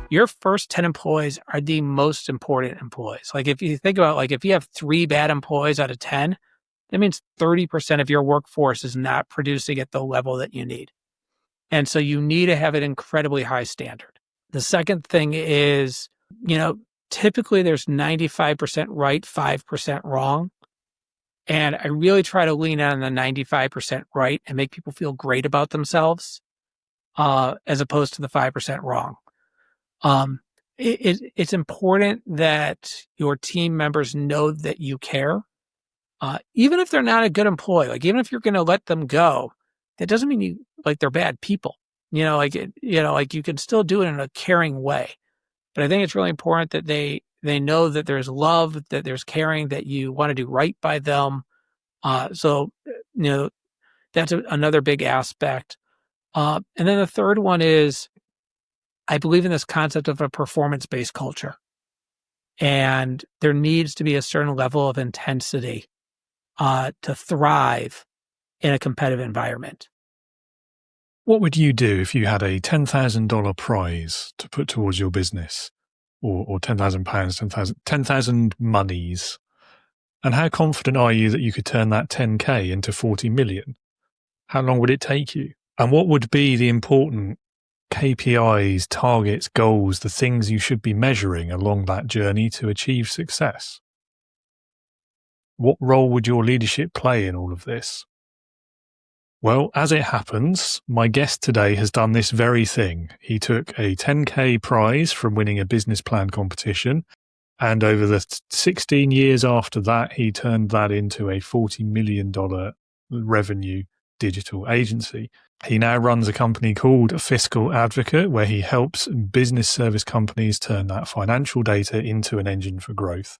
your first 10 employees are the most important employees. Like if you think about, like if you have 3 bad employees out of 10, that means 30% of your workforce is not producing at the level that you need. And so you need to have an incredibly high standard. The second thing is, typically there's 95% right, 5% wrong. And I really try to lean on the 95% right and make people feel great about themselves, as opposed to the 5% wrong. It's important that your team members know that you care, even if they're not a good employee. Like even if you're going to let them go, that doesn't mean they're bad people. Like you can still do it in a caring way. But I think it's really important that they know that there's love, that there's caring, that you want to do right by them. So that's another big aspect. And then the third one is, I believe in this concept of a performance-based culture. And there needs to be a certain level of intensity to thrive in a competitive environment. What would you do if you had a $10,000 prize to put towards your business, or £10,000, 10,000 monies? And how confident are you that you could turn that 10K into 40 million? How long would it take you? And what would be the important KPIs, targets, goals, the things you should be measuring along that journey to achieve success? What role would your leadership play in all of this? Well, as it happens, my guest today has done this very thing. He took a 10K prize from winning a business plan competition, and over the 16 years after that, he turned that into a $40 million revenue digital agency. He now runs a company called Fiscal Advocate, where he helps business service companies turn that financial data into an engine for growth.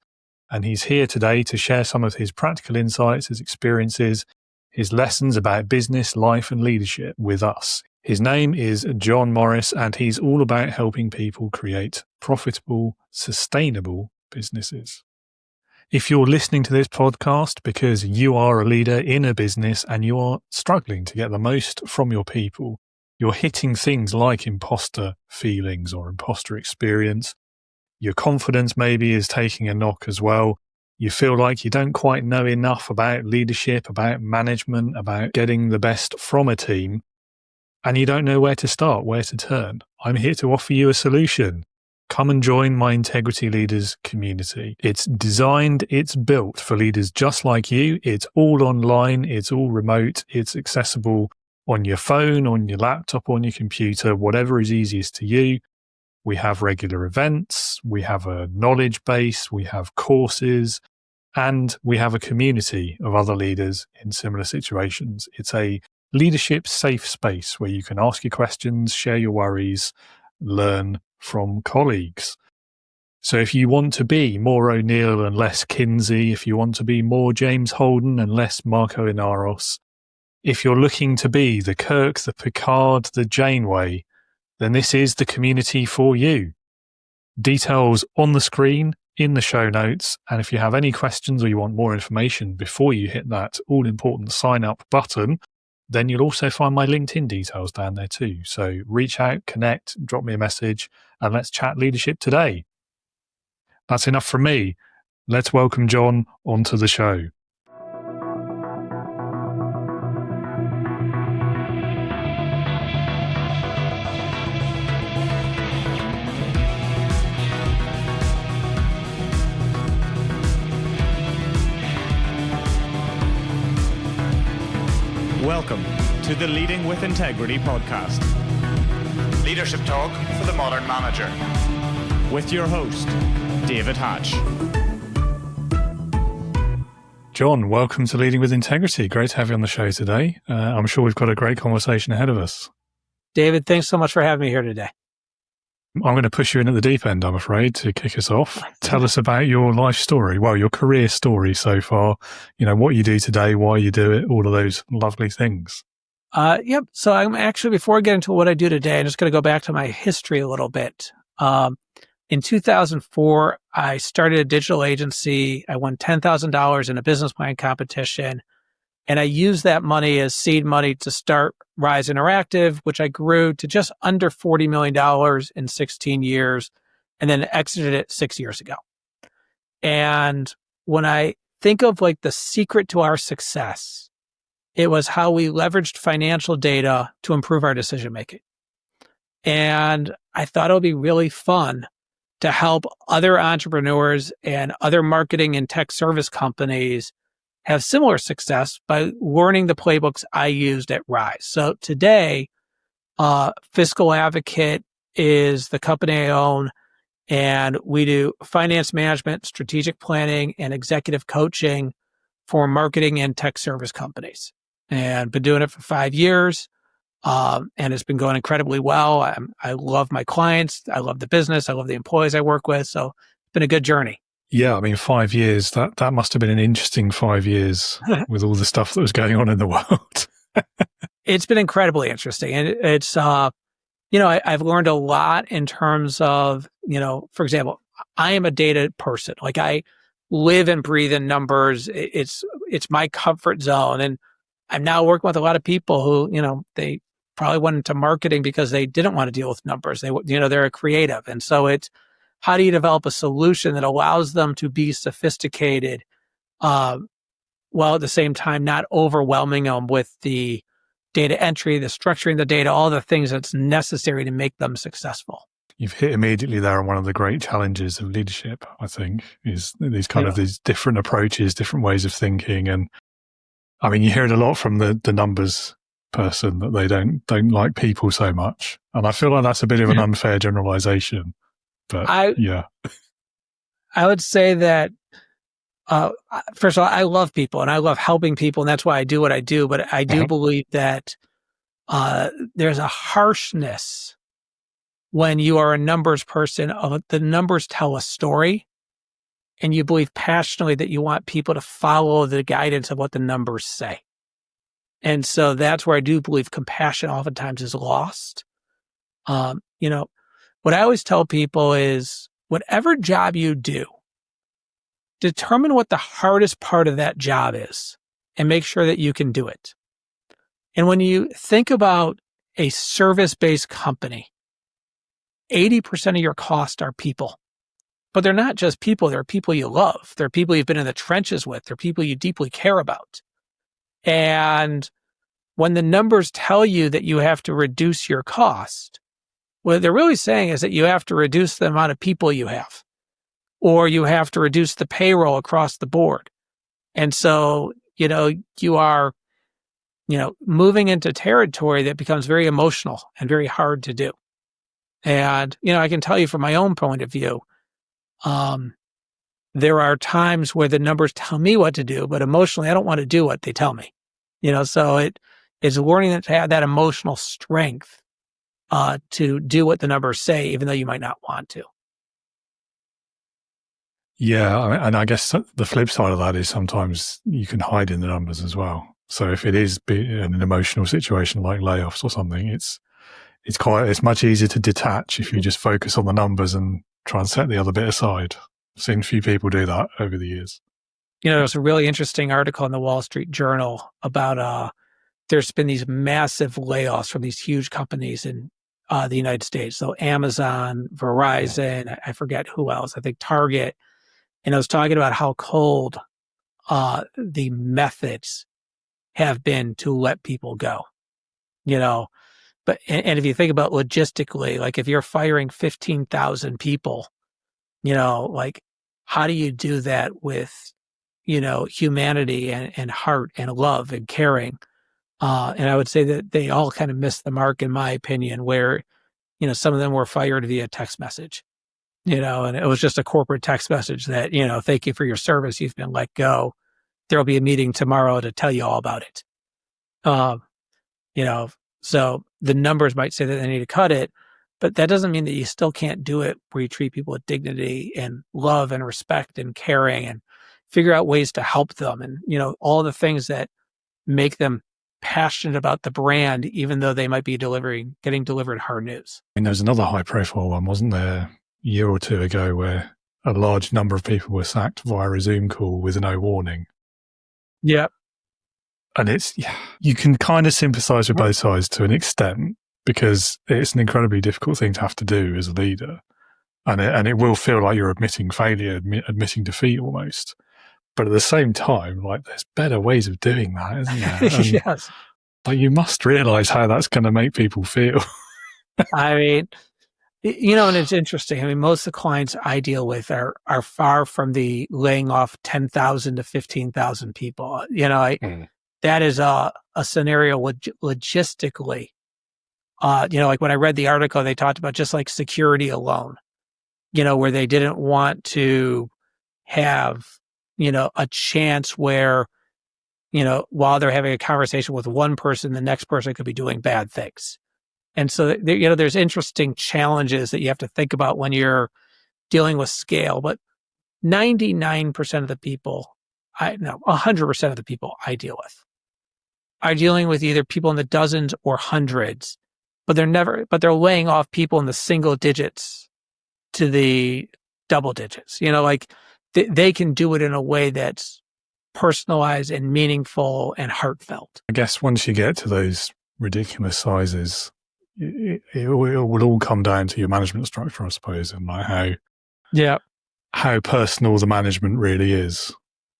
And he's here today to share some of his practical insights, his experiences, his lessons about business, life, and leadership with us. His name is John Morris, and he's all about helping people create profitable, sustainable businesses. If you're listening to this podcast because you are a leader in a business and you are struggling to get the most from your people, you're hitting things like imposter feelings or imposter experience, your confidence maybe is taking a knock as well, you feel like you don't quite know enough about leadership, about management, about getting the best from a team, and you don't know where to start, where to turn, I'm here to offer you a solution. Come and join my Integrity Leaders community. It's designed, it's built for leaders just like you. It's all online, it's all remote, it's accessible on your phone, on your laptop, on your computer, whatever is easiest to you. We have regular events, we have a knowledge base, we have courses, and we have a community of other leaders in similar situations. It's a leadership safe space where you can ask your questions, share your worries, learn from colleagues. So if you want to be more O'Neill and less Kinsey, if you want to be more James Holden and less Marco Inaros, if you're looking to be the Kirk, the Picard, the Janeway, then this is the community for you. Details on the screen, in the show notes, and if you have any questions or you want more information before you hit that all-important sign-up button, then you'll also find my LinkedIn details down there too. So reach out, connect, drop me a message, and let's chat leadership today. That's enough from me. Let's welcome John onto the show. Welcome to the Leading with Integrity podcast. Leadership talk for the modern manager. With your host, David Hatch. John, welcome to Leading with Integrity. Great to have you on the show today. I'm sure we've got a great conversation ahead of us. David, thanks so much for having me here today. I'm going to push you in at the deep end, I'm afraid, to kick us off. Tell us about your life story, well, your career story so far, what you do today, why you do it, all of those lovely things. Yep. So I'm actually, before I get into what I do today, I'm just going to go back to my history a little bit. In 2004, I started a digital agency. I won $10,000 in a business plan competition. And I used that money as seed money to start Rise Interactive, which I grew to just under $40 million in 16 years and then exited it 6 years ago. And when I think of like the secret to our success, it was how we leveraged financial data to improve our decision making. And I thought it would be really fun to help other entrepreneurs and other marketing and tech service companies have similar success by learning the playbooks I used at Rise. So today, Fiscal Advocate is the company I own, and we do finance management, strategic planning, and executive coaching for marketing and tech service companies. And been doing it for 5 years, and it's been going incredibly well. I love my clients. I love the business. I love the employees I work with. So it's been a good journey. Yeah, I mean, 5 years, that must have been an interesting 5 years with all the stuff that was going on in the world. It's been incredibly interesting. And it's, I've learned a lot in terms of, for example, I am a data person. Like I live and breathe in numbers. It's my comfort zone. And I'm now working with a lot of people who, they probably went into marketing because they didn't want to deal with numbers. They're a creative. And so it's, how do you develop a solution that allows them to be sophisticated, while at the same time not overwhelming them with the data entry, the structuring the data, all the things that's necessary to make them successful. You've hit immediately there on one of the great challenges of leadership, I think, is these kind of these different approaches, different ways of thinking. And I mean, you hear it a lot from the numbers person that they don't like people so much. And I feel like that's a bit of an unfair generalization. But I would say that, first of all, I love people and I love helping people, and that's why I do what I do. But I do believe that there's a harshness when you are a numbers person. The numbers tell a story, and you believe passionately that you want people to follow the guidance of what the numbers say. And so that's where I do believe compassion oftentimes is lost. What I always tell people is whatever job you do, determine what the hardest part of that job is and make sure that you can do it. And when you think about a service-based company, 80% of your costs are people. But they're not just people. They're people you love. They're people you've been in the trenches with. They're people you deeply care about. And when the numbers tell you that you have to reduce your cost, what they're really saying is that you have to reduce the amount of people you have, or you have to reduce the payroll across the board. And so, you are, moving into territory that becomes very emotional and very hard to do. And, I can tell you from my own point of view, there are times where the numbers tell me what to do, but emotionally, I don't want to do what they tell me. So it's learning to have that emotional strength to do what the numbers say, even though you might not want to. Yeah, and I guess the flip side of that is sometimes you can hide in the numbers as well. So if it is an emotional situation like layoffs or something, it's much easier to detach if you just focus on the numbers and try and set the other bit aside. I've seen a few people do that over the years. There's a really interesting article in the Wall Street Journal about there's been these massive layoffs from these huge companies in the United States. So Amazon, Verizon, I forget who else, I think Target. And I was talking about how cold the methods have been to let people go, But and if you think about logistically, like if you're firing 15,000 people, like how do you do that with, humanity and heart and love and caring? And I would say that they all kind of missed the mark, in my opinion, where, some of them were fired via text message, and it was just a corporate text message that, thank you for your service. You've been let go. There'll be a meeting tomorrow to tell you all about it. So the numbers might say that they need to cut it, but that doesn't mean that you still can't do it where you treat people with dignity and love and respect and caring and figure out ways to help them. And, all the things that make them passionate about the brand, even though they might be getting delivered hard news. I mean, there was another high profile one, wasn't there, a year or two ago, where a large number of people were sacked via a Zoom call with no warning. Yeah. And you can kind of sympathize with both sides to an extent, because it's an incredibly difficult thing to have to do as a leader. And it will feel like you're admitting failure, admitting defeat almost. But at the same time, like, there's better ways of doing that, isn't there? And, Yes. like, you must realize how that's going to make people feel. I mean, and it's interesting. I mean, most of the clients I deal with are far from the laying off 10,000 to 15,000 people. That is a scenario logistically. Like when I read the article, they talked about just like security alone, where they didn't want to have, a chance where, while they're having a conversation with one person, the next person could be doing bad things. And so, there's interesting challenges that you have to think about when you're dealing with scale. But 99% of the people, 100% of the people I deal with are dealing with either people in the dozens or hundreds, but they're laying off people in the single digits to the double digits. They can do it in a way that's personalized and meaningful and heartfelt. I guess once you get to those ridiculous sizes, it will all come down to your management structure, I suppose, and like how personal the management really is.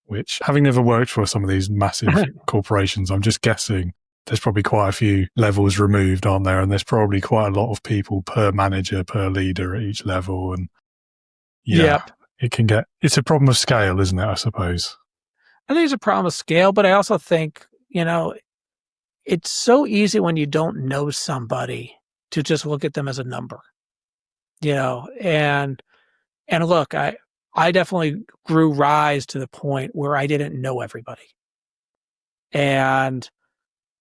Which, having never worked for some of these massive corporations, I'm just guessing there's probably quite a few levels removed, aren't there? And there's probably quite a lot of people per manager, per leader at each level. And it's a problem of scale, isn't it, I suppose? I think it's a problem of scale, but I also think, it's so easy when you don't know somebody to just look at them as a number, and look, I definitely rise to the point where I didn't know everybody. And,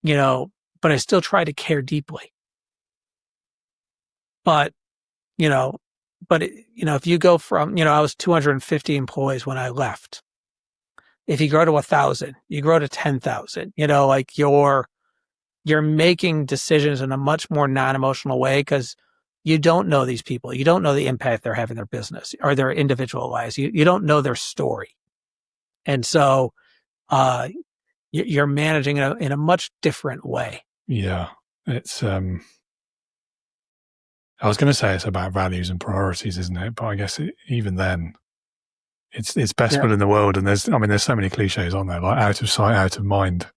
but I still try to care deeply. But, if you go from, I was 250 employees when I left. If you grow to 1,000, you grow to 10,000, like you're making decisions in a much more non-emotional way because you don't know these people. You don't know the impact they're having in their business or their individual lives. You don't know their story. And so you're managing it in a much different way. Yeah. It's, I was going to say it's about values and priorities, isn't it? But I guess even then, it's best will in the world. And there's so many cliches on there, like out of sight, out of mind,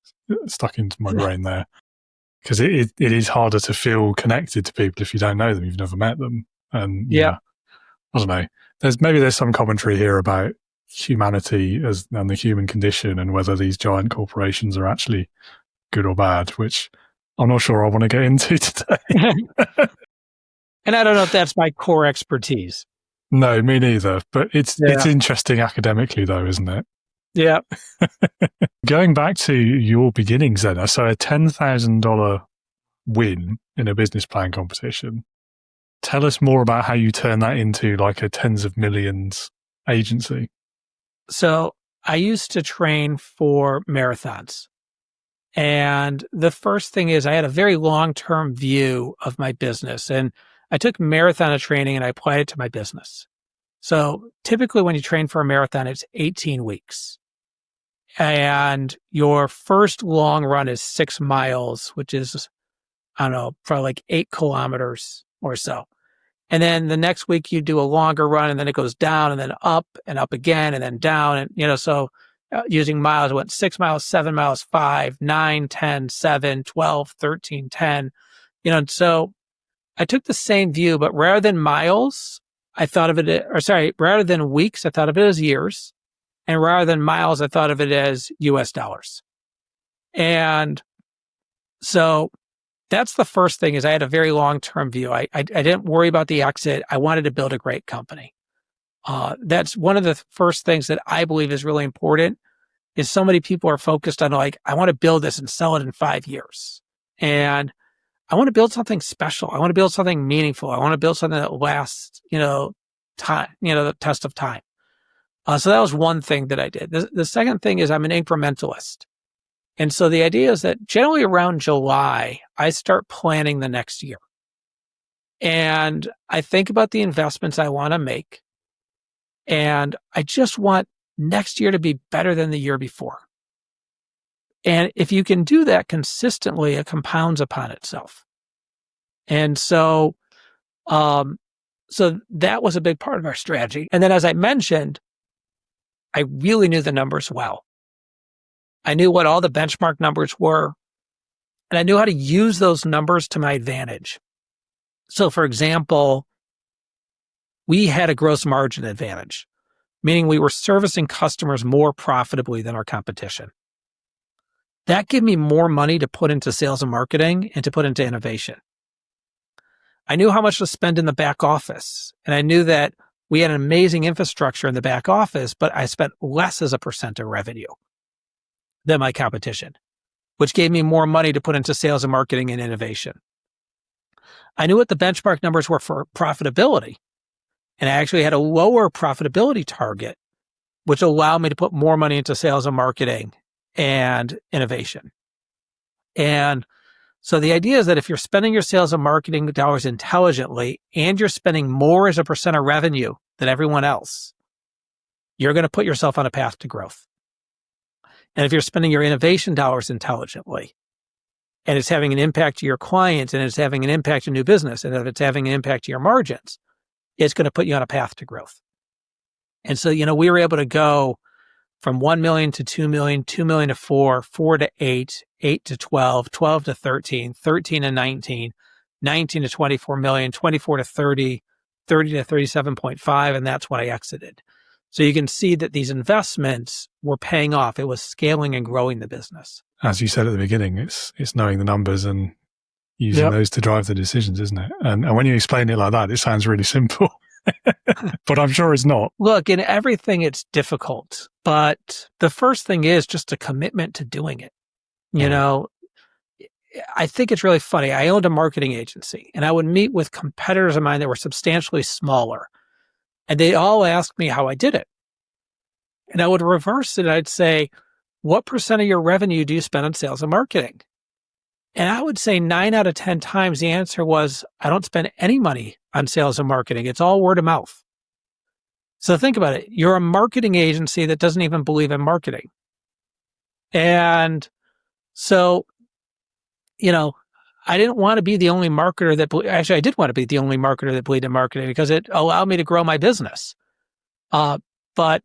stuck into my brain there. Because it is harder to feel connected to people if you don't know them, you've never met them. And I don't know. There's some commentary here about humanity and the human condition and whether these giant corporations are actually good or bad, which I'm not sure I want to get into today. And I don't know if that's my core expertise. No, me neither. But it's interesting academically, though, isn't it? Yeah. Going back to your beginnings then, so a $10,000 win in a business plan competition. Tell us more about how you turn that into like a tens of millions agency. So I used to train for marathons. And the first thing is I had a very long-term view of my business. And I took marathon training and I applied it to my business. So typically when you train for a marathon, it's 18 weeks. And your first long run is 6 miles, which is, I don't know, probably like 8 kilometers or so. And then the next week you do a longer run and then it goes down and then up again and then down. And, so using miles, it went 6 miles, 7 miles, 5, 9, 10, 7, 12, 13, 10, and so I took the same view, but rather than miles, rather than weeks, I thought of it as years. And rather than miles, I thought of it as US dollars. And so that's the first thing is I had a very long-term view. I didn't worry about the exit. I wanted to build a great company. That's one of the first things that I believe is really important is so many people are focused on like, I want to build this and sell it in 5 years. And I want to build something special. I want to build something meaningful. I want to build something that lasts, time, the test of time. So that was one thing that I did. The second thing is I'm an incrementalist. And so the idea is that generally around July, I start planning the next year. And I think about the investments I want to make. And I just want next year to be better than the year before. And if you can do that consistently, it compounds upon itself. And so that was a big part of our strategy. And then, as I mentioned, I really knew the numbers well. I knew what all the benchmark numbers were, and I knew how to use those numbers to my advantage. So, for example, we had a gross margin advantage, meaning we were servicing customers more profitably than our competition. That gave me more money to put into sales and marketing and to put into innovation. I knew how much to spend in the back office, and I knew that we had an amazing infrastructure in the back office, but I spent less as a percent of revenue than my competition, which gave me more money to put into sales and marketing and innovation. I knew what the benchmark numbers were for profitability, and I actually had a lower profitability target, which allowed me to put more money into sales and marketing and innovation. And so the idea is that if you're spending your sales and marketing dollars intelligently and you're spending more as a percent of revenue than everyone else, you're going to put yourself on a path to growth. And if you're spending your innovation dollars intelligently and it's having an impact to your clients and it's having an impact to new business and if it's having an impact to your margins, it's going to put you on a path to growth. And so, we were able to go from 1 million to 2 million, 2 million to 4, 4 to 8, 8 to 12, 12 to 13, 13 to 19, 19 to 24 million, 24 to 30, 30 to 37.5, and that's when I exited. So you can see that these investments were paying off. It was scaling and growing the business. As you said at the beginning, it's knowing the numbers and using those to drive the decisions, isn't it? And when you explain it like that, it sounds really simple. But I'm sure it's not. Look, in everything, it's difficult. But the first thing is just a commitment to doing it. I think it's really funny. I owned a marketing agency, and I would meet with competitors of mine that were substantially smaller. And they all asked me how I did it. And I would reverse it. I'd say, what percent of your revenue do you spend on sales and marketing? And I would say 9 out of 10 times the answer was, I don't spend any money on sales and marketing. It's all word of mouth. So think about it. You're a marketing agency that doesn't even believe in marketing. And so, I didn't want to be the only marketer actually, I did want to be the only marketer that believed in marketing because it allowed me to grow my business. But,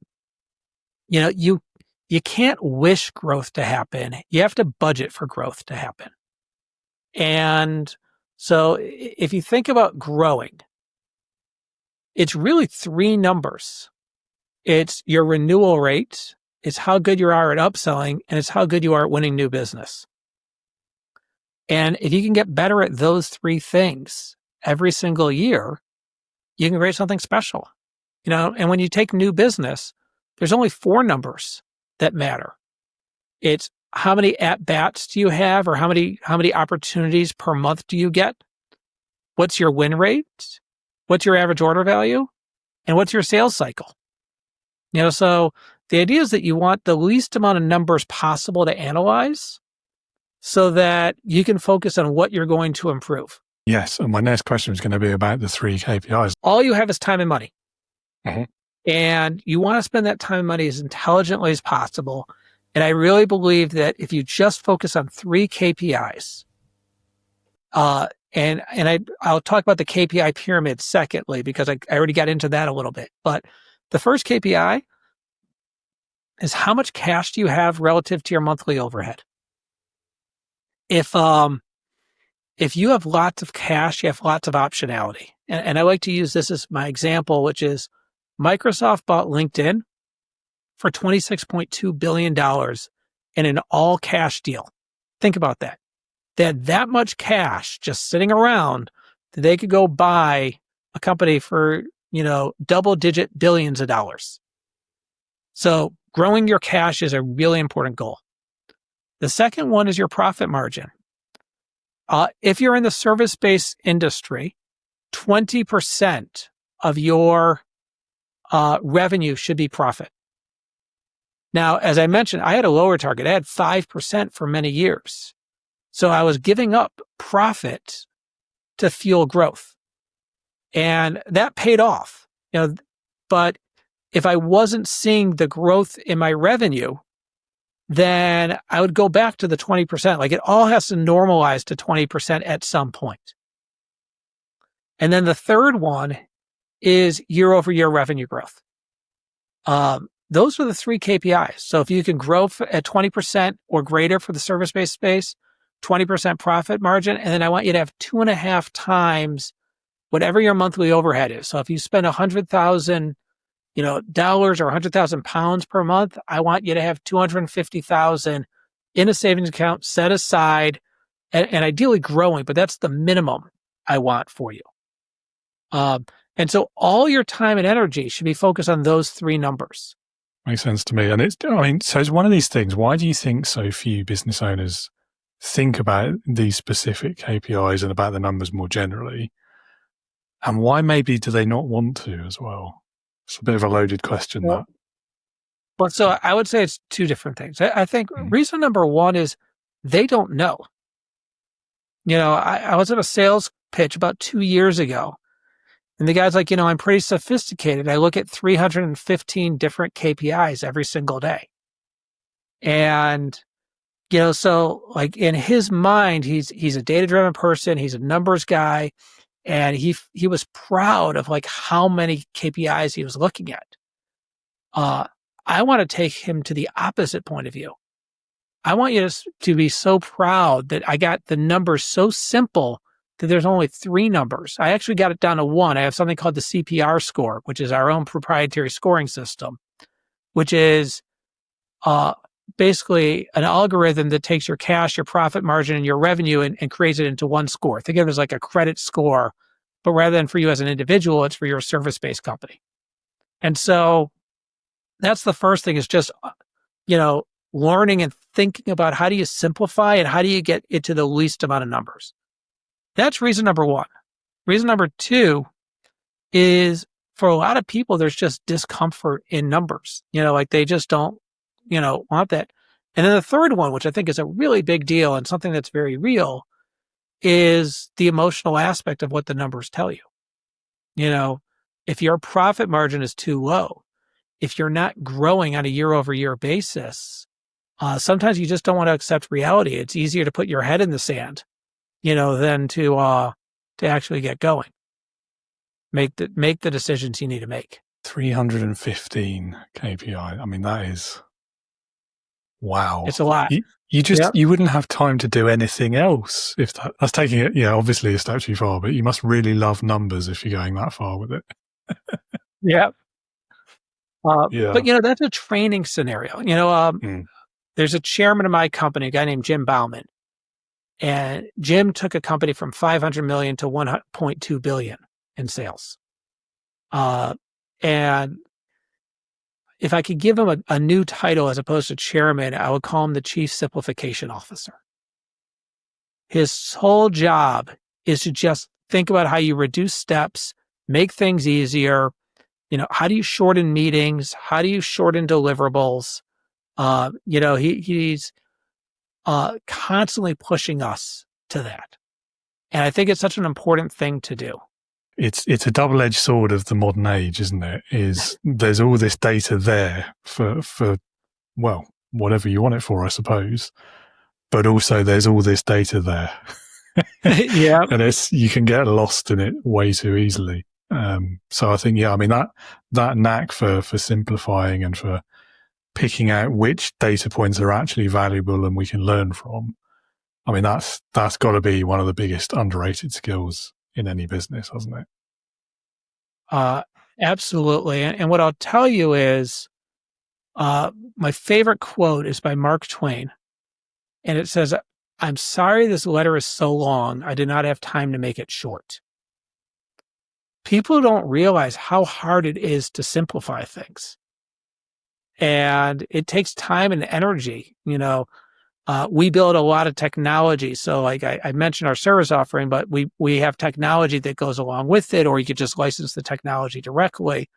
you can't wish growth to happen. You have to budget for growth to happen. And so if you think about growing, it's really 3 numbers. It's your renewal rate, it's how good you are at upselling, and it's how good you are at winning new business. And if you can get better at those 3 things every single year, you can create something special. And when you take new business, there's only 4 numbers that matter. It's how many at-bats do you have, or how many opportunities per month do you get? What's your win rate? What's your average order value? And what's your sales cycle? So the idea is that you want the least amount of numbers possible to analyze so that you can focus on what you're going to improve. Yes. And my next question is going to be about the 3 KPIs. All you have is time and money. Mm-hmm. And you want to spend that time and money as intelligently as possible. And I really believe that if you just focus on 3 KPIs, and I'll talk about the KPI pyramid secondly, because I already got into that a little bit. But the first KPI is how much cash do you have relative to your monthly overhead? If you have lots of cash, you have lots of optionality. And I like to use this as my example, which is Microsoft bought LinkedIn for $26.2 billion in an all-cash deal. Think about that. They had that much cash just sitting around that they could go buy a company for, double-digit billions of dollars. So growing your cash is a really important goal. The second one is your profit margin. If you're in the service-based industry, 20% of your revenue should be profit. Now, as I mentioned, I had a lower target. I had 5% for many years. So I was giving up profit to fuel growth. And that paid off. But if I wasn't seeing the growth in my revenue, then I would go back to the 20%. Like it all has to normalize to 20% at some point. And then the third one is year over year revenue growth. Those are the three KPIs. So if you can grow at 20% or greater for the service-based space, 20% profit margin, and then I want you to have 2.5 times whatever your monthly overhead is. So if you spend $100,000, dollars or 100,000 pounds per month, I want you to have 250,000 in a savings account set aside, and ideally growing, but that's the minimum I want for you. And so all your time and energy should be focused on those three numbers. Makes sense to me. And so it's one of these things. Why do you think so few business owners think about these specific KPIs and about the numbers more generally? And why maybe do they not want to as well? It's a bit of a loaded question, that. Well, so I would say it's two different things. I think reason number one is they don't know. I was at a sales pitch about 2 years ago, and the guy's like, I'm pretty sophisticated. I look at 315 different KPIs every single day. And, so like in his mind, he's a data-driven person. He's a numbers guy. And he was proud of like how many KPIs he was looking at. I want to take him to the opposite point of view. I want you to be so proud that I got the numbers so simple that there's only 3 numbers. I actually got it down to 1. I have something called the CPR score, which is our own proprietary scoring system, which is basically an algorithm that takes your cash, your profit margin, and your revenue and creates it into one score. Think of it as like a credit score, but rather than for you as an individual, it's for your service-based company. And so that's the first thing, is just, learning and thinking about how do you simplify and how do you get it to the least amount of numbers. That's reason number one. Reason number two is, for a lot of people, there's just discomfort in numbers. Like they just don't, want that. And then the third one, which I think is a really big deal and something that's very real, is the emotional aspect of what the numbers tell you. If your profit margin is too low, if you're not growing on a year over year basis, sometimes you just don't want to accept reality. It's easier to put your head in the sand, than to actually get going. Make the decisions you need to make. 315 KPI. I mean, that is, wow. It's a lot. You wouldn't have time to do anything else if that's taking it. Yeah, obviously a step too far, but you must really love numbers if you're going that far with it. Yeah. But that's a training scenario. There's a chairman of my company, a guy named Jim Bauman, and Jim took a company from 500 million to 1.2 billion in sales. And if I could give him a new title as opposed to chairman, I would call him the Chief Simplification Officer. His sole job is to just think about how you reduce steps, make things easier. How do you shorten meetings? How do you shorten deliverables? He's constantly pushing us to that. And I think it's such an important thing to do. It's a double-edged sword of the modern age, isn't it? There's all this data there for whatever you want it for, I suppose. But also there's all this data there. Yeah. And you can get lost in it way too easily. So I think, that knack for simplifying and for picking out which data points are actually valuable and we can learn from. That's got to be one of the biggest underrated skills in any business, hasn't it? Absolutely. And what I'll tell you is, my favorite quote is by Mark Twain. And it says, "I'm sorry this letter is so long. I did not have time to make it short." People don't realize how hard it is to simplify things. And it takes time and energy. We build a lot of technology. So like I mentioned our service offering, but we have technology that goes along with it, or you could just license the technology directly.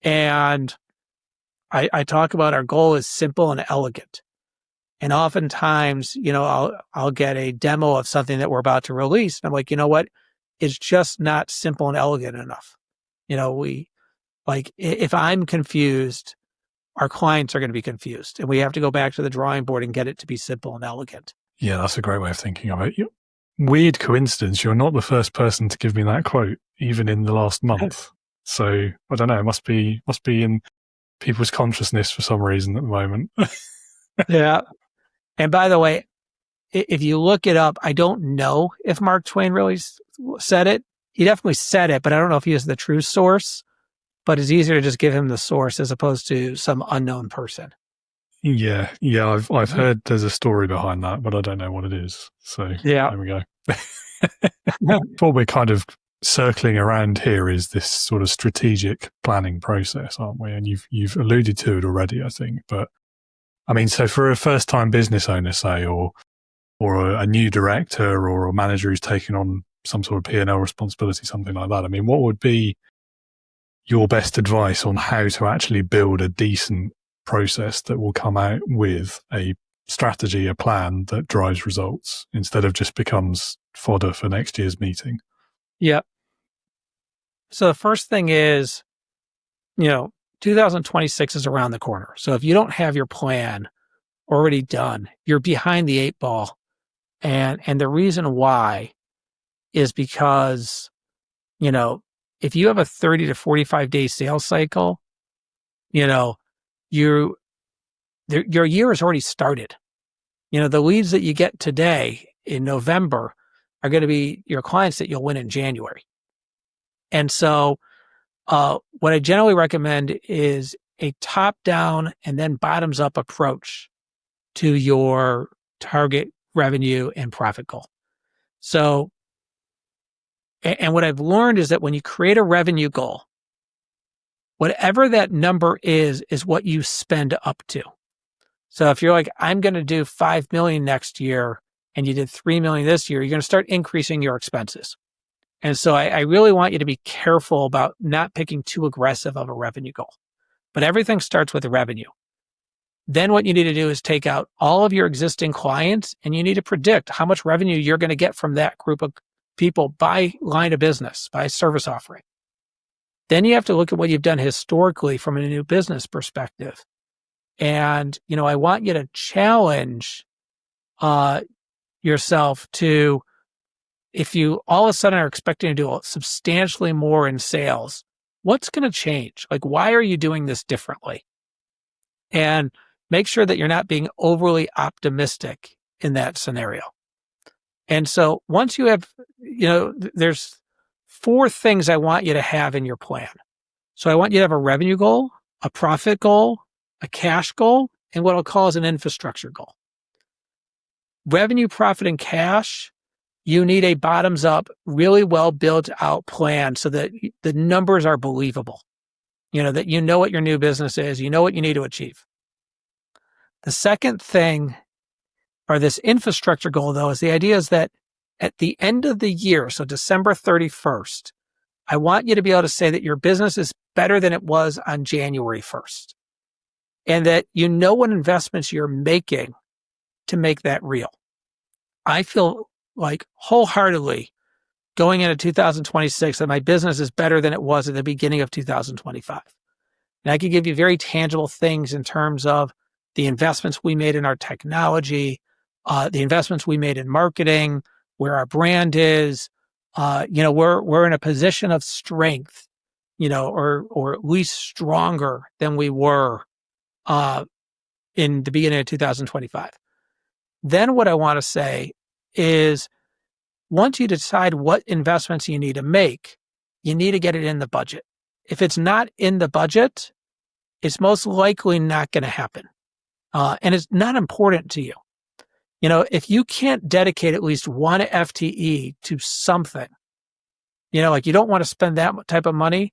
And I talk about our goal is simple and elegant. And oftentimes, I'll get a demo of something that we're about to release. And I'm like, you know what? It's just not simple and elegant enough. If I'm confused, our clients are going to be confused. And we have to go back to the drawing board and get it to be simple and elegant. Yeah, that's a great way of thinking of it. Weird coincidence, you're not the first person to give me that quote, even in the last month. So I don't know, it must be in people's consciousness for some reason at the moment. Yeah. And by the way, if you look it up, I don't know if Mark Twain really said it. He definitely said it, but I don't know if he is the true source. But it's easier to just give him the source as opposed to some unknown person. Yeah. I've heard there's a story behind that, but I don't know what it is. So Yeah. there we go. What we're kind of circling around here is this sort of strategic planning process, aren't we? And you've alluded to it already, I think. But I mean, so for a first-time business owner, say, or a new director or a manager who's taken on some sort of P&L responsibility, something like that. I mean, what would be your best advice on how to actually build a decent process that will come out with a strategy, a plan that drives results instead of just becomes fodder for next year's meeting? Yeah. So the first thing is, 2026 is around the corner. So if you don't have your plan already done, you're behind the 8 ball. And the reason why is because, if you have a 30 to 45 day sales cycle, your year has already started. The leads that you get today in November are going to be your clients that you'll win in January. And so what I generally recommend is a top-down and then bottoms-up approach to your target revenue and profit goal. So, and what I've learned is that when you create a revenue goal, whatever that number is what you spend up to. So if you're like, I'm going to do 5 million next year and you did 3 million this year, you're going to start increasing your expenses. And so I really want you to be careful about not picking too aggressive of a revenue goal. But everything starts with the revenue. Then what you need to do is take out all of your existing clients and you need to predict how much revenue you're going to get from that group of people by line of business, by service offering. Then you have to look at what you've done historically from a new business perspective. And, I want you to challenge yourself to, if you all of a sudden are expecting to do substantially more in sales, what's going to change? Like, why are you doing this differently? And make sure that you're not being overly optimistic in that scenario. And so once you have, there's 4 things I want you to have in your plan. So I want you to have a revenue goal, a profit goal, a cash goal, and what I'll call as an infrastructure goal. Revenue, profit, and cash, you need a bottoms up, really well built out plan so that the numbers are believable. That you know what your new business is, you know what you need to achieve. The second thing, or this infrastructure goal though, is the idea is that at the end of the year, so December 31st, I want you to be able to say that your business is better than it was on January 1st. And that you know what investments you're making to make that real. I feel like wholeheartedly going into 2026 that my business is better than it was at the beginning of 2025. And I can give you very tangible things in terms of the investments we made in our technology, the investments we made in marketing, where our brand is. We're in a position of strength, or at least stronger than we were in the beginning of 2025. Then what I want to say is, once you decide what investments you need to make, you need to get it in the budget. If it's not in the budget, it's most likely not going to happen. And it's not important to you. If you can't dedicate at least 1 FTE to something, like you don't want to spend that type of money,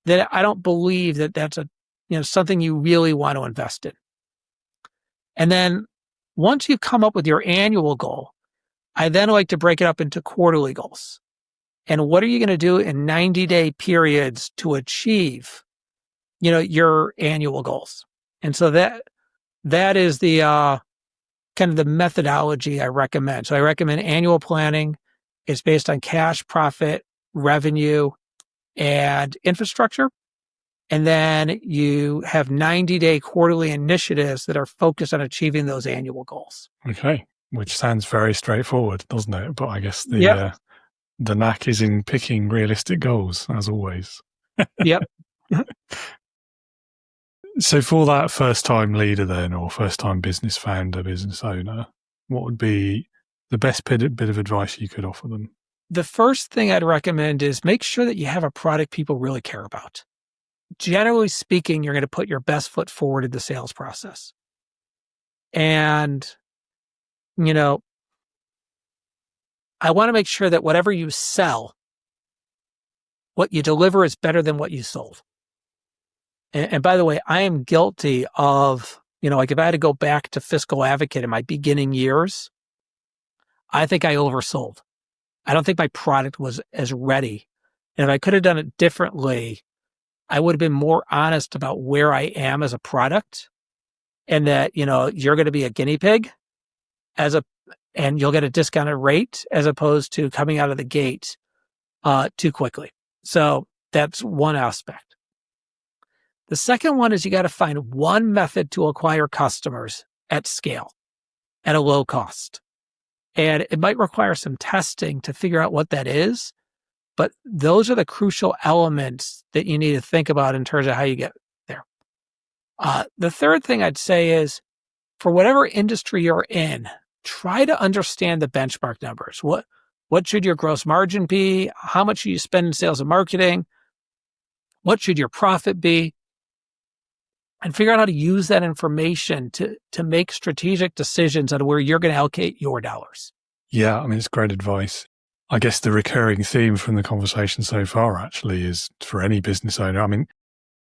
then I don't believe that that's something you really want to invest in. And then once you come up with your annual goal, I then like to break it up into quarterly goals. And what are you going to do in 90-day periods to achieve, your annual goals? And so that is the kind of the methodology I recommend. So I recommend annual planning. It's based on cash, profit, revenue, and infrastructure. And then you have 90-day quarterly initiatives that are focused on achieving those annual goals. Okay. Which sounds very straightforward, doesn't it? But I guess Yep. the knack is in picking realistic goals, as always. Yep. So for that first-time leader then, or first-time business founder, business owner, what would be the best bit of advice you could offer them? The first thing I'd recommend is make sure that you have a product people really care about. Generally speaking, you're going to put your best foot forward in the sales process. And, I want to make sure that whatever you sell, what you deliver is better than what you sold. And by the way, I am guilty of, like if I had to go back to Fiscal Advocate in my beginning years, I think I oversold. I don't think my product was as ready. And if I could have done it differently, I would have been more honest about where I am as a product and that, you're going to be a guinea pig and you'll get a discounted rate as opposed to coming out of the gate too quickly. So that's one aspect. The second one is you got to find one method to acquire customers at scale, at a low cost. And it might require some testing to figure out what that is, but those are the crucial elements that you need to think about in terms of how you get there. The third thing I'd say is for whatever industry you're in, try to understand the benchmark numbers. What should your gross margin be? How much should you spend in sales and marketing? What should your profit be? And figure out how to use that information to make strategic decisions on where you're going to allocate your dollars. Yeah, I mean, it's great advice. I guess the recurring theme from the conversation so far actually is for any business owner. I mean,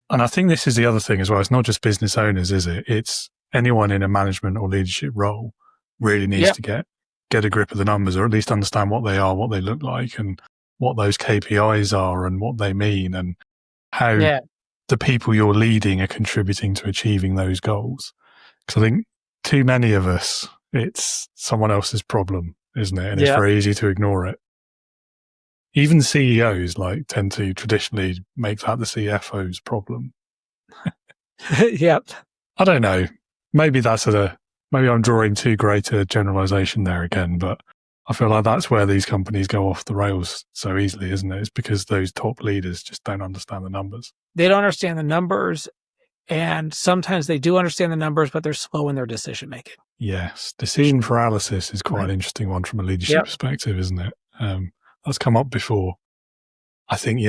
and I think this is the other thing as well. It's not just business owners, is it? It's anyone in a management or leadership role really needs to get a grip of the numbers, or at least understand what they are, what they look like, and what those KPIs are and what they mean, and how the people you're leading are contributing to achieving those goals. Because I think too many of us, it's someone else's problem, isn't it? And it's very easy to ignore it. Even CEOs tend to traditionally make that the CFO's problem. Yep. I don't know. Maybe maybe I'm drawing too great a generalization there again, but I feel like that's where these companies go off the rails so easily, isn't it? It's because those top leaders just don't understand the numbers. They don't understand the numbers, and sometimes they do understand the numbers, but they're slow in their decision making. Yes. Decision paralysis is quite an interesting one from a leadership perspective, isn't it? That's come up before. I think,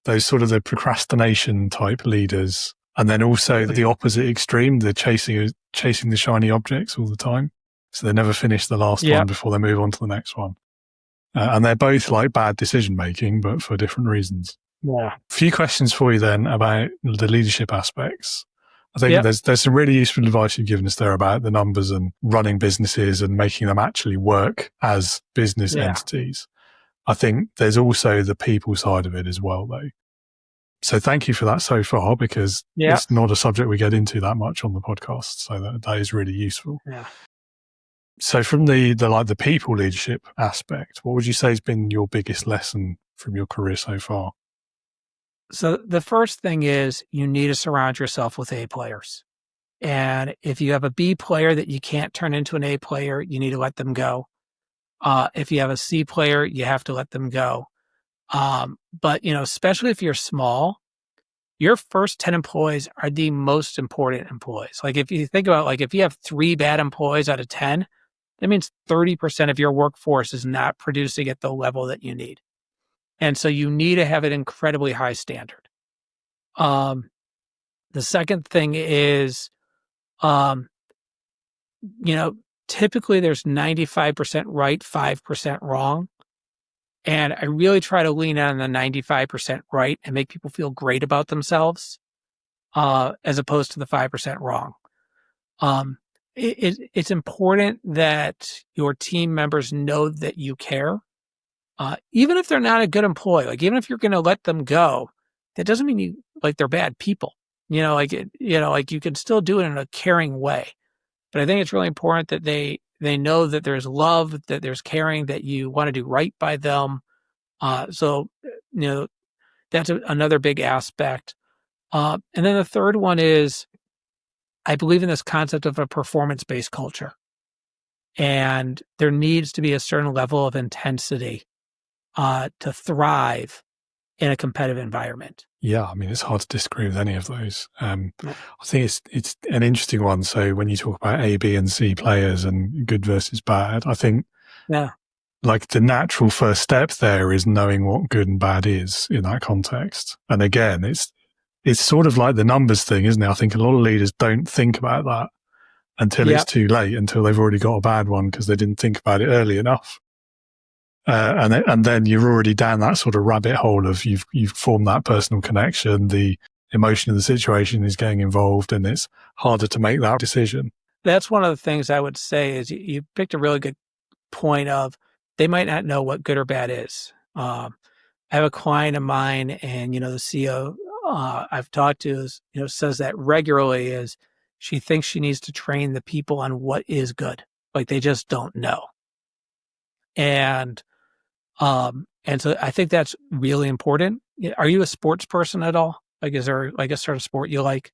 those sort of the procrastination type leaders, and then also the opposite extreme, the chasing the shiny objects all the time. So they never finish the last one before they move on to the next one. And they're both bad decision making, but for different reasons. Yeah. A few questions for you then about the leadership aspects. I think there's some really useful advice you've given us there about the numbers and running businesses and making them actually work as business entities. I think there's also the people side of it as well, though. So thank you for that so far, because it's not a subject we get into that much on the podcast. So that is really useful. Yeah. So from the people leadership aspect, what would you say has been your biggest lesson from your career so far? So the first thing is you need to surround yourself with A players. And if you have a B player that you can't turn into an A player, you need to let them go. If you have a C player, you have to let them go. But, especially if you're small, your first 10 employees are the most important employees. If you think about if you have 3 bad employees out of 10, that means 30% of your workforce is not producing at the level that you need. And so you need to have an incredibly high standard. The second thing is, typically there's 95% right, 5% wrong. And I really try to lean on the 95% right and make people feel great about themselves, as opposed to the 5% wrong. It's important that your team members know that you care. Even if they're not a good employee, even if you're going to let them go, that doesn't mean they're bad people. You can still do it in a caring way. But I think it's really important that they know that there's love, that there's caring, that you want to do right by them. So that's another big aspect. And then the third one is, I believe in this concept of a performance-based culture. And there needs to be a certain level of intensity to thrive in a competitive environment. Yeah, I mean, it's hard to disagree with any of those. Yeah. I think it's an interesting one. So when you talk about A, B, and C players and good versus bad, I think Yeah. like the natural first step there is knowing what good and bad is in that context. And again, it's sort of like the numbers thing, isn't it? I think a lot of leaders don't think about that until it's too late, until they've already got a bad one because they didn't think about it early enough. And then you're already down that sort of rabbit hole of you've formed that personal connection. The emotion of the situation is getting involved, and it's harder to make that decision. That's one of the things I would say is you picked a really good point of they might not know what good or bad is. I have a client of mine, and the CEO I've talked to is says that regularly is she thinks she needs to train the people on what is good, like they just don't know. And so I think that's really important. Are you a sports person at all? Like, is there like a certain sport you like?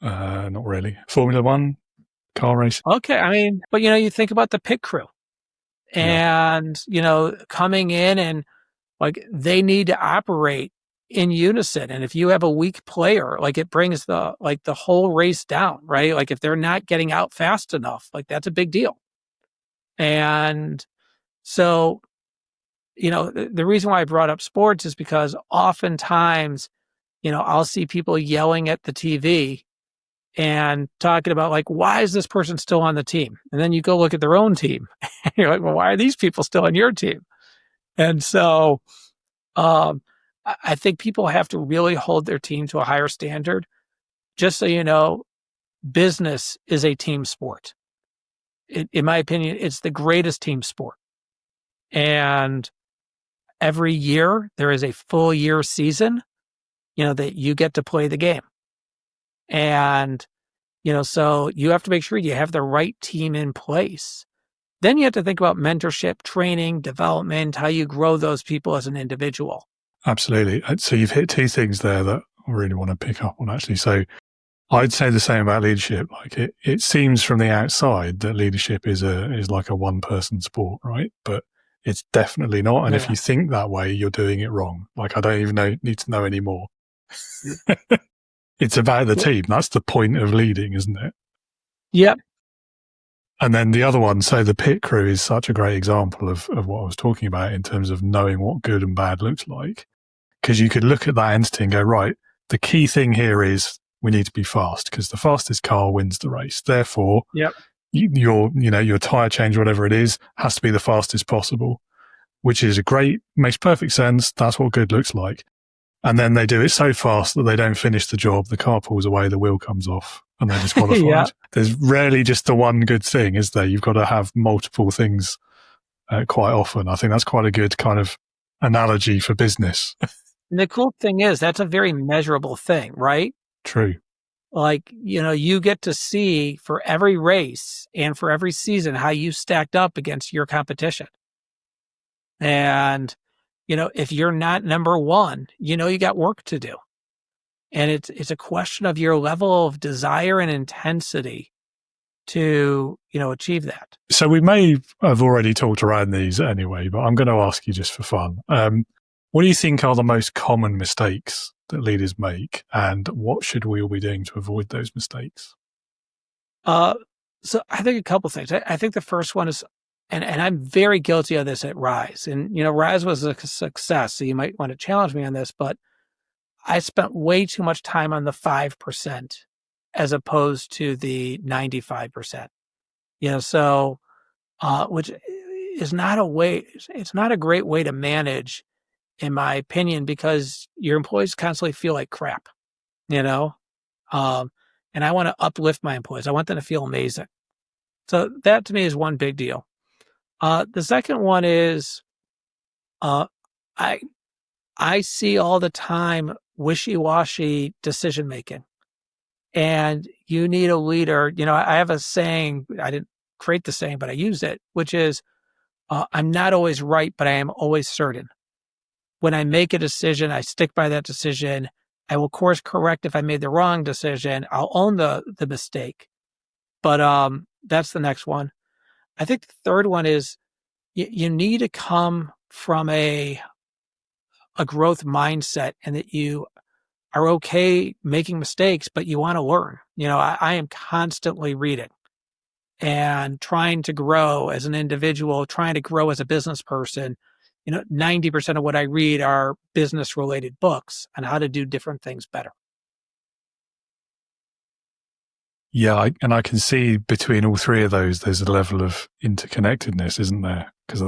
Not really. Formula One, car racing. Okay, I mean, but you think about the pit crew, and coming in and like they need to operate in unison. And if you have a weak player, like it brings the whole race down, right? Like if they're not getting out fast enough, like that's a big deal. And so, the reason why I brought up sports is because oftentimes, I'll see people yelling at the TV and talking about like, why is this person still on the team? And then you go look at their own team and you're like, well, why are these people still on your team? And so, I think people have to really hold their team to a higher standard. Just so you know, business is a team sport. In my opinion, it's the greatest team sport. And every year there is a full year season, that you get to play the game. And, so you have to make sure you have the right team in place. Then you have to think about mentorship, training, development, how you grow those people as an individual. Absolutely. So you've hit two things there that I really want to pick up on, actually. So I'd say the same about leadership. Like it seems from the outside that leadership is like a one person sport, right? But it's definitely not. And if you think that way, you're doing it wrong. Like I don't even need to know anymore. It's about the team. That's the point of leading, isn't it? Yep. And then the other one, so the pit crew is such a great example of what I was talking about in terms of knowing what good and bad looks like. Because you could look at that entity and go, right, the key thing here is we need to be fast because the fastest car wins the race. Therefore, your tire change, whatever it is, has to be the fastest possible, which is makes perfect sense. That's what good looks like. And then they do it so fast that they don't finish the job. The car pulls away, the wheel comes off, and they're disqualified. There's rarely just the one good thing, is there? You've got to have multiple things quite often. I think that's quite a good kind of analogy for business. And the cool thing is that's a very measurable thing, right? True. Like, you get to see for every race and for every season how you stacked up against your competition. And, if you're not number one, you got work to do. And it's a question of your level of desire and intensity to, achieve that. So we may have already talked around these anyway, but I'm going to ask you just for fun. What do you think are the most common mistakes that leaders make, and what should we all be doing to avoid those mistakes? So I think a couple things. I think the first one is, and I'm very guilty of this at Rise. And, Rise was a success, so you might want to challenge me on this, but I spent way too much time on the 5% as opposed to the 95%. So, which is not it's not a great way to manage, in my opinion, because your employees constantly feel like crap, and I want to uplift my employees. I want them to feel amazing. So that to me is one big deal. The second one is, I see all the time wishy-washy decision making, and you need a leader. I have a saying. I didn't create the saying, but I use it, which is, I'm not always right, but I am always certain. When I make a decision, I stick by that decision. I will course correct if I made the wrong decision. I'll own the mistake. But that's the next one. I think the third one is you need to come from a growth mindset, and that you are okay making mistakes, but you want to learn. I am constantly reading and trying to grow as an individual, trying to grow as a business person. 90% of what I read are business related books on how to do different things better. Yeah, and I can see between all three of those, there's a level of interconnectedness, isn't there? Because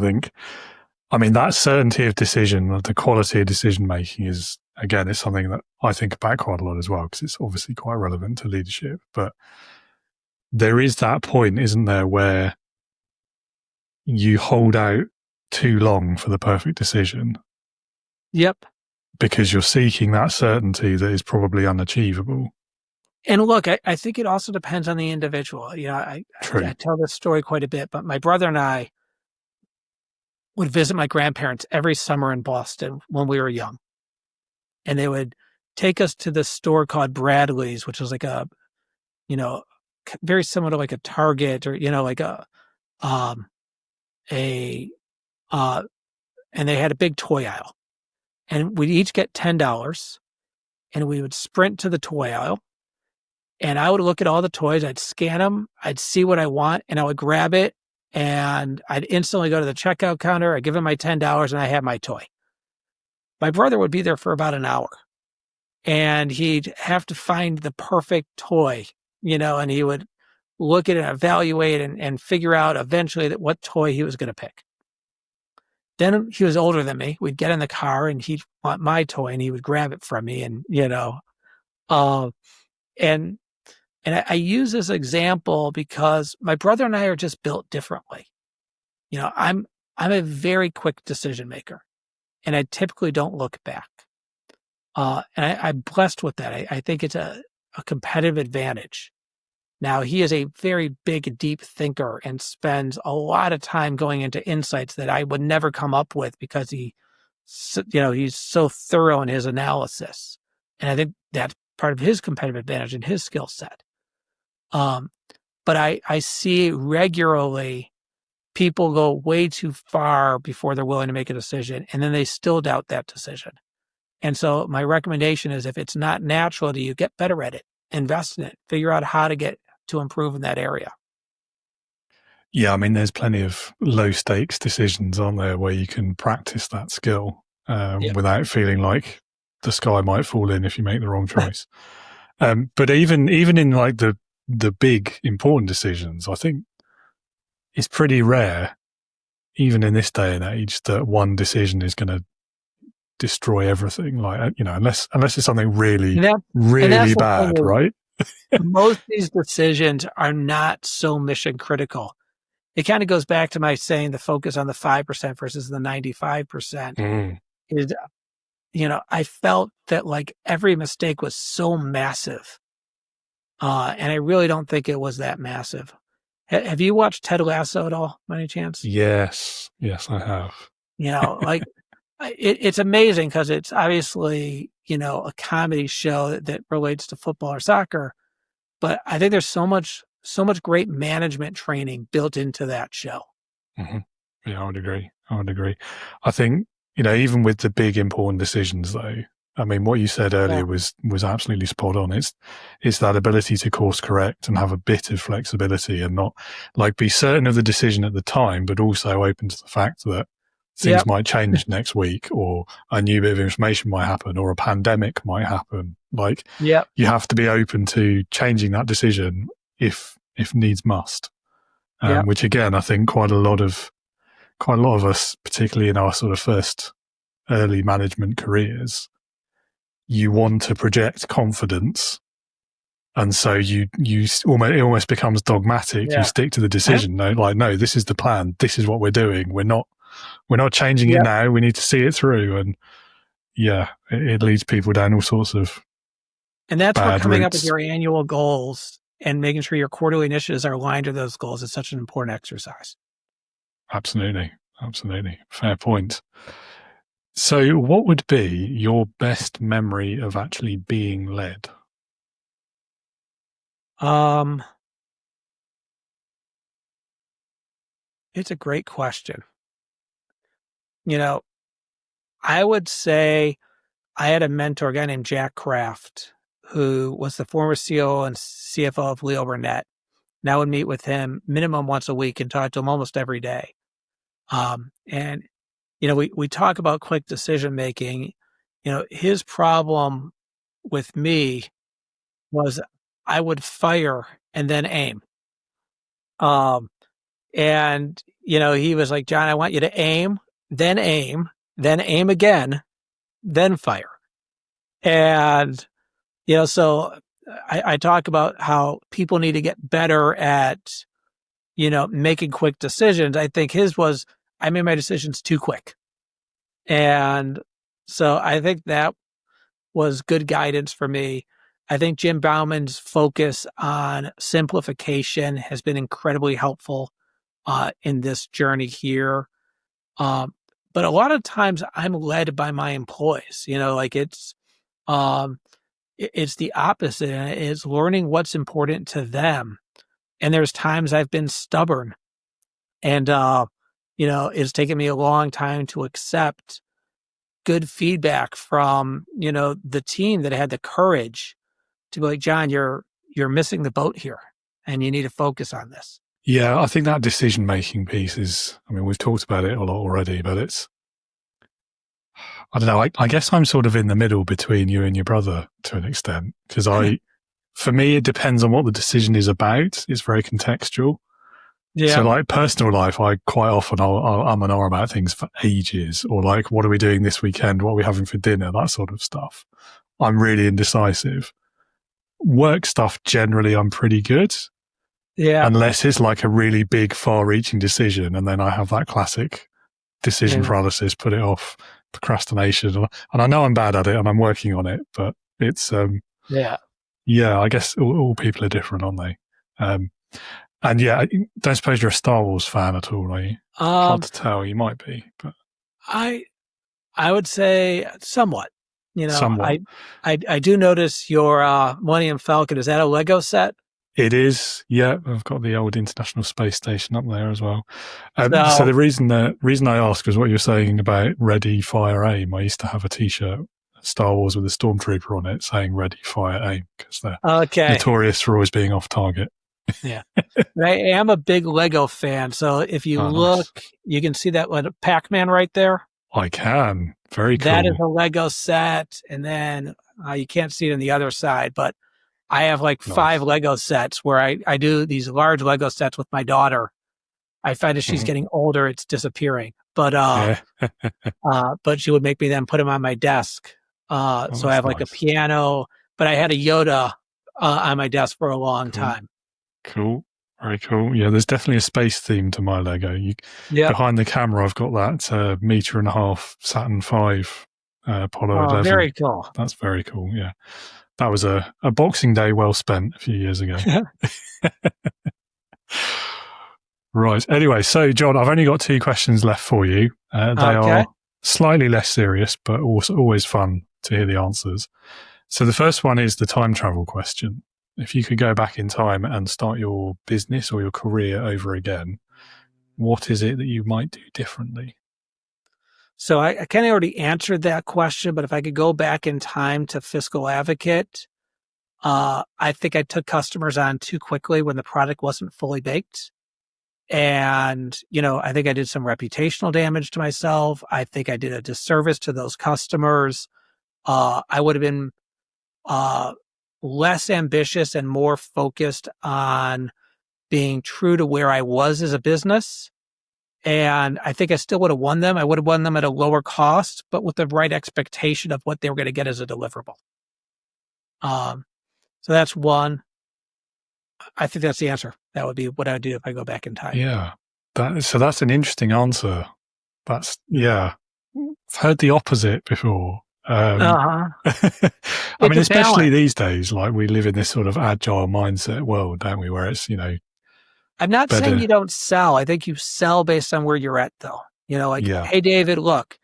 that certainty of decision, the quality of decision making is, again, it's something that I think about quite a lot as well, because it's obviously quite relevant to leadership. But there is that point, isn't there, where you hold out too long for the perfect decision. Yep. Because you're seeking that certainty that is probably unachievable. And look, I think it also depends on the individual. I tell this story quite a bit, but my brother and I would visit my grandparents every summer in Boston when we were young. And they would take us to this store called Bradley's, which was like a, very similar to like a Target, or, like and they had a big toy aisle. And we'd each get $10, and we would sprint to the toy aisle. And I would look at all the toys, I'd scan them, I'd see what I want, and I would grab it, and I'd instantly go to the checkout counter, I'd give him my $10, and I had my toy. My brother would be there for about an hour, and he'd have to find the perfect toy, and he would look at it, evaluate, and figure out eventually what toy he was going to pick. Then he was older than me. We'd get in the car, and he'd want my toy, and he would grab it from me, and, and I use this example because my brother and I are just built differently. I'm a very quick decision maker, and I typically don't look back. And I'm blessed with that. I think it's a competitive advantage. Now, he is a very big, deep thinker and spends a lot of time going into insights that I would never come up with, because he's so thorough in his analysis. And I think that's part of his competitive advantage and his skill set. But I see regularly people go way too far before they're willing to make a decision, and then they still doubt that decision. And so my recommendation is, if it's not natural to you, get better at it, invest in it, figure out how to improve in that area. Yeah, there's plenty of low stakes decisions, aren't there, where you can practice that skill without feeling like the sky might fall in if you make the wrong choice. But even in like the big important decisions, I think it's pretty rare, even in this day and age, that one decision is going to destroy everything. Like, unless it's something really, really bad, right? Most of these decisions are not so mission critical. It kind of goes back to my saying the focus on the 5% versus the 95%. Is, I felt that like every mistake was so massive. And I really don't think it was that massive. Have you watched Ted Lasso at all, by any chance? Yes, I have. It's amazing because it's obviously, a comedy show that relates to football or soccer, but I think there's so much great management training built into that show. Mm-hmm. Yeah, I would agree. I think, even with the big important decisions though, what you said earlier was absolutely spot on. It's that ability to course correct and have a bit of flexibility, and not like be certain of the decision at the time, but also open to the fact that things might change next week, or a new bit of information might happen, or a pandemic might happen. Like, you have to be open to changing that decision if needs must. Which again, I think quite a lot of us, particularly in our sort of first early management careers, you want to project confidence, and so it almost becomes dogmatic. You stick to the decision. No, this is the plan. This is what we're doing. We're not changing it now. We need to see it through. And it leads people down all sorts of and that's where coming routes. up with your annual goals and making sure your quarterly initiatives are aligned to those goals is such an important exercise. Absolutely. Fair point. So what would be your best memory of actually being led? It's a great question. I would say I had a mentor, a guy named Jack Kraft, who was the former CEO and CFO of Leo Burnett. And I would meet with him minimum once a week and talk to him almost every day. And we talk about quick decision making. His problem with me was I would fire and then aim. And he was like, John, I want you to aim, then aim, then aim again, then fire. And, so I talk about how people need to get better at, making quick decisions. I think his was, I made my decisions too quick. And so I think that was good guidance for me. I think Jim Bauman's focus on simplification has been incredibly helpful in this journey here. But a lot of times I'm led by my employees, it's the opposite. It's learning what's important to them. And there's times I've been stubborn and, it's taken me a long time to accept good feedback from, the team that had the courage to be like, John, you're missing the boat here and you need to focus on this. Yeah, I think that decision-making piece is, we've talked about it a lot already, but it's, I don't know, I guess I'm sort of in the middle between you and your brother to an extent, because for me, it depends on what the decision is about. It's very contextual. Yeah. So like personal life, I quite often, I'm and R about things for ages, or like, what are we doing this weekend? What are we having for dinner? That sort of stuff. I'm really indecisive. Work stuff, generally, I'm pretty good. Yeah. Unless it's like a really big, far-reaching decision. And then I have that classic decision paralysis, put it off, procrastination. And I know I'm bad at it and I'm working on it, but it's, I guess all people are different, aren't they? And yeah, I don't suppose you're a Star Wars fan at all, are you? Hard to tell. You might be, but I would say somewhat. Somewhat. I do notice your Millennium Falcon. Is that a Lego set? It is. Yeah, I've got the old International Space Station up there as well. So the reason I asked was what you were saying about Ready, Fire, Aim. I used to have a T-shirt, Star Wars with a stormtrooper on it, saying Ready, Fire, Aim, because they're notorious for always being off target. Yeah, I am a big Lego fan. So if you look, you can see that Pac-Man right there. I can. Very cool. That is a Lego set, and then you can't see it on the other side, but I have like 5 Lego sets where I do these large Lego sets with my daughter. I find as she's getting older, it's disappearing, but she would make me then put them on my desk. So I have like a piano, but I had a Yoda on my desk for a long time. Cool. Very cool. Yeah, there's definitely a space theme to my Lego. Behind the camera, I've got that 1.5 meter Saturn V Apollo 11. Very cool. That's very cool. Yeah. That was a Boxing Day well spent a few years ago. Right. Anyway, so John, I've only got 2 questions left for you. They are slightly less serious, but also always fun to hear the answers. So the first one is the time travel question. If you could go back in time and start your business or your career over again, what is it that you might do differently? So I kind of already answered that question, but if I could go back in time to Fiscal Advocate, I think I took customers on too quickly when the product wasn't fully baked. And, I think I did some reputational damage to myself. I think I did a disservice to those customers. I would have been less ambitious and more focused on being true to where I was as a business. And I think I still would have won them. I would have won them at a lower cost, but with the right expectation of what they were going to get as a deliverable. So that's one. I think that's the answer. That would be what I'd do if I go back in time. Yeah. So that's an interesting answer. I've heard the opposite before. Especially these days, like we live in this sort of agile mindset world, don't we? Where it's, I'm not saying you don't sell. I think you sell based on where you're at, though. Hey, David, look,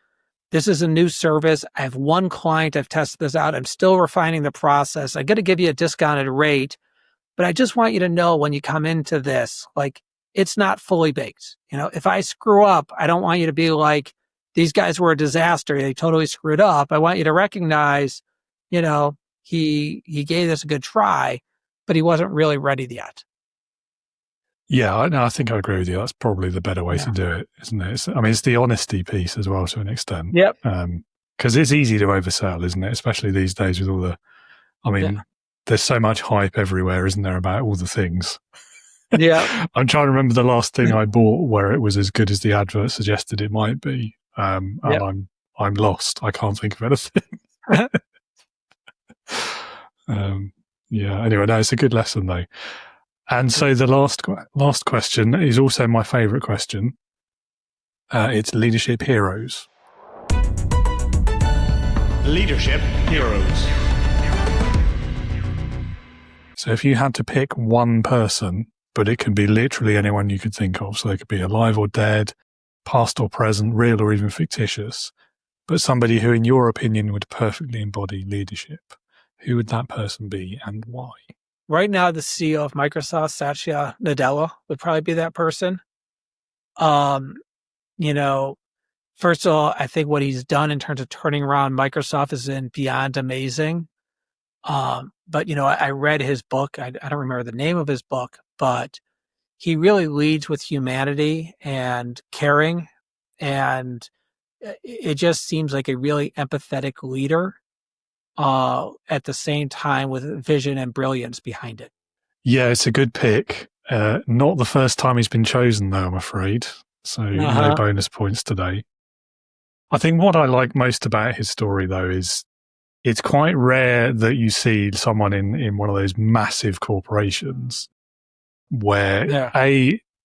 this is a new service. I have one client. I've tested this out. I'm still refining the process. I'm going to give you a discounted rate, but I just want you to know when you come into this, like, it's not fully baked. If I screw up, I don't want you to be like, these guys were a disaster. They totally screwed up. I want you to recognize, he gave this a good try, but he wasn't really ready yet. Yeah, I think I agree with you. That's probably the better way to do it, isn't it? It's the honesty piece as well to an extent. Yep. Because it's easy to oversell, isn't it? Especially these days with all the, there's so much hype everywhere, isn't there, about all the things. Yeah. I'm trying to remember the last thing I bought where it was as good as the advert suggested it might be. And I'm lost. I can't think of anything. Anyway, no, it's a good lesson though. And so the last question is also my favorite question. It's leadership heroes. Leadership heroes. So if you had to pick one person, but it can be literally anyone you could think of, so they could be alive or dead, past or present, real or even fictitious, but somebody who, in your opinion, would perfectly embody leadership, who would that person be and why? Right now, the CEO of Microsoft, Satya Nadella, would probably be that person. First of all, I think what he's done in terms of turning around Microsoft has been beyond amazing. But I read his book. I don't remember the name of his book, but he really leads with humanity and caring. And it just seems like a really empathetic leader, at the same time with vision and brilliance behind it. Yeah, it's a good pick. Not the first time he's been chosen, though, I'm afraid. So no bonus points today. I think what I like most about his story, though, is it's quite rare that you see someone in one of those massive corporations where,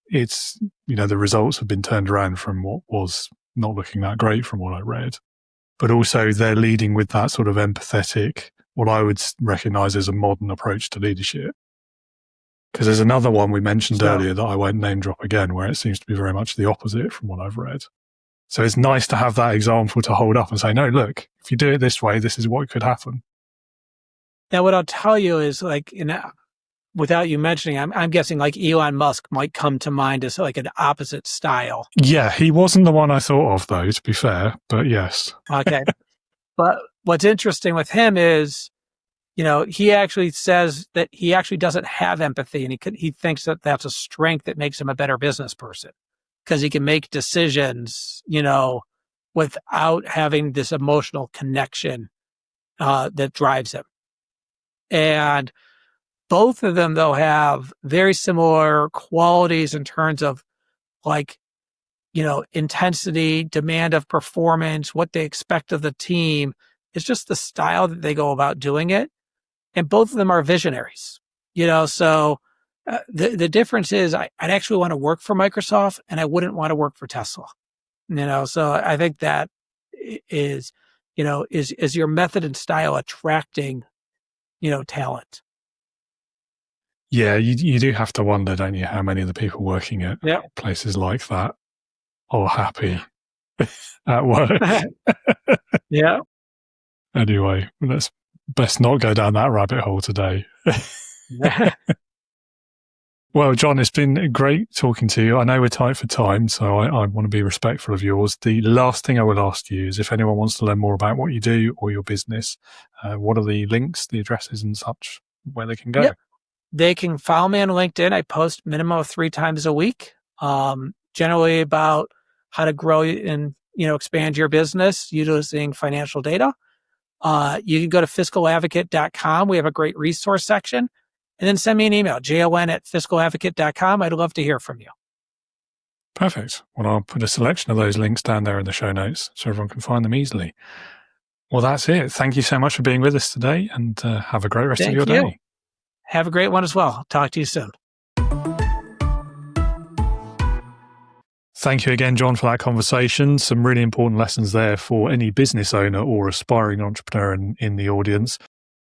it's, the results have been turned around from what was not looking that great from what I read. But also they're leading with that sort of empathetic, what I would recognize as a modern approach to leadership. Because there's another one we mentioned earlier that I won't name drop again, where it seems to be very much the opposite from what I've read. So it's nice to have that example to hold up and say, no, look, if you do it this way, this is what could happen. Now, what I'll tell you is, like, without you mentioning, I'm guessing like Elon Musk might come to mind as like an opposite style. Yeah, he wasn't the one I thought of, though, to be fair, but yes. Okay. But what's interesting with him is, he actually says that he actually doesn't have empathy, and he thinks that that's a strength that makes him a better business person, because he can make decisions, without having this emotional connection that drives him. And both of them, though, have very similar qualities in terms of, like, intensity, demand of performance, what they expect of the team. It's just the style that they go about doing it. And both of them are visionaries, so the difference is I'd actually want to work for Microsoft and I wouldn't want to work for Tesla, so I think that is your method and style attracting, talent. Yeah, you do have to wonder, don't you, how many of the people working at places like that are happy at work. Yeah. Anyway, let's best not go down that rabbit hole today. Well, John, it's been great talking to you. I know we're tight for time, so I want to be respectful of yours. The last thing I would ask you is if anyone wants to learn more about what you do or your business, what are the links, the addresses and such, where they can go? Yep. They can follow me on LinkedIn. I post minimum of 3 times a week, generally about how to grow and, expand your business using financial data. You can go to fiscaladvocate.com. We have a great resource section. And then send me an email, jon@fiscaladvocate.com. I'd love to hear from you. Perfect. Well, I'll put a selection of those links down there in the show notes so everyone can find them easily. Well, that's it. Thank you so much for being with us today, and have a great rest of your day. Have a great one as well. Talk to you soon. Thank you again, John, for that conversation. Some really important lessons there for any business owner or aspiring entrepreneur in the audience,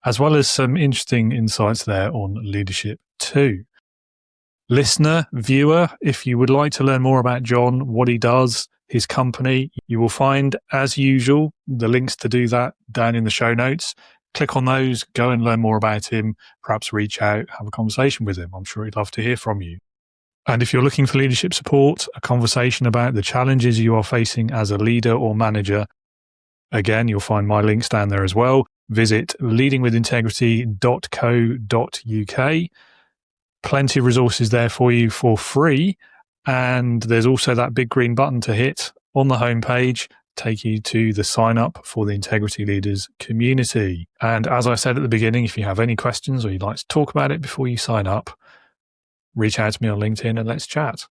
as well as some interesting insights there on leadership too. Listener, viewer, if you would like to learn more about John, what he does, his company. You will find, as usual, the links to do that down in the show notes. Click on those, go and learn more about him, perhaps reach out, have a conversation with him. I'm sure he'd love to hear from you. And if you're looking for leadership support, a conversation about the challenges you are facing as a leader or manager, again, you'll find my links down there as well. Visit leadingwithintegrity.co.uk. Plenty of resources there for you for free. And there's also that big green button to hit on the homepage, take you to the sign up for the Integrity Leaders community. And as I said at the beginning, if you have any questions or you'd like to talk about it before you sign up, reach out to me on LinkedIn and let's chat.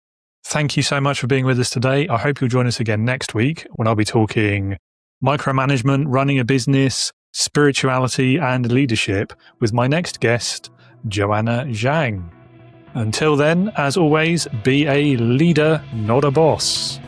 Thank you so much for being with us today. I hope you'll join us again next week when I'll be talking micromanagement, running a business, spirituality, and leadership with my next guest, Joanna Zhang. Until then, as always, be a leader, not a boss.